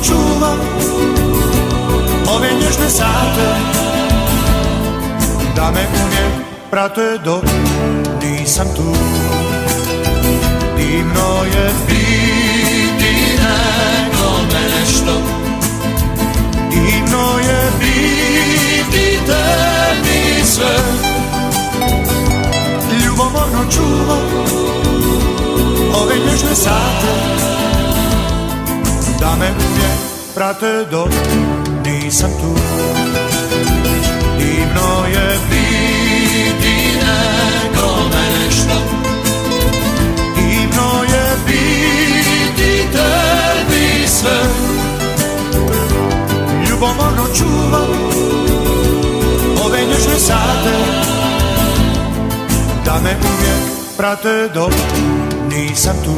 čuvam ove nježne sate, da me uvijek prate dok nisam tu. Divno je biti nekome nešto, divno je biti tebi sve. Ljubomorno čuvam ove nježne sate, da me uvijek prate dok nisam tu. Divno je biti nekome nešto, divno je biti tebi sve. Ljubomorno čuvam ove nježne sate, da me uvijek prate dok nisam tu.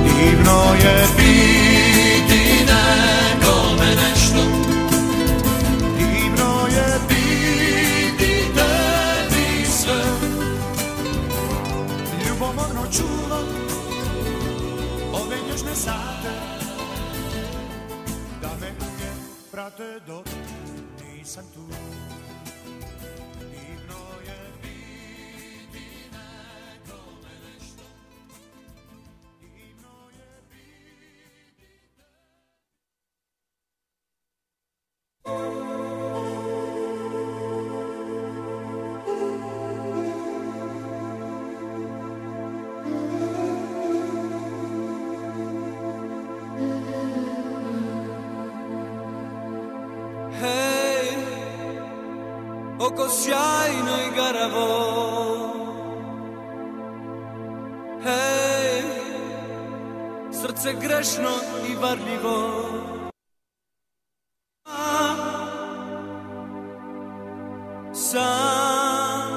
Divno je biti nekome nešto, divno je biti tebi sve. Ljubomorno čuvam ove nježne sate, da me uvijek prate dok nisam tu. Oko sjajno i garavo, hej, srce grešno i varljivo. Sam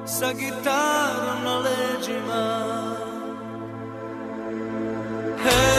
sa gitarom na leđima, hej.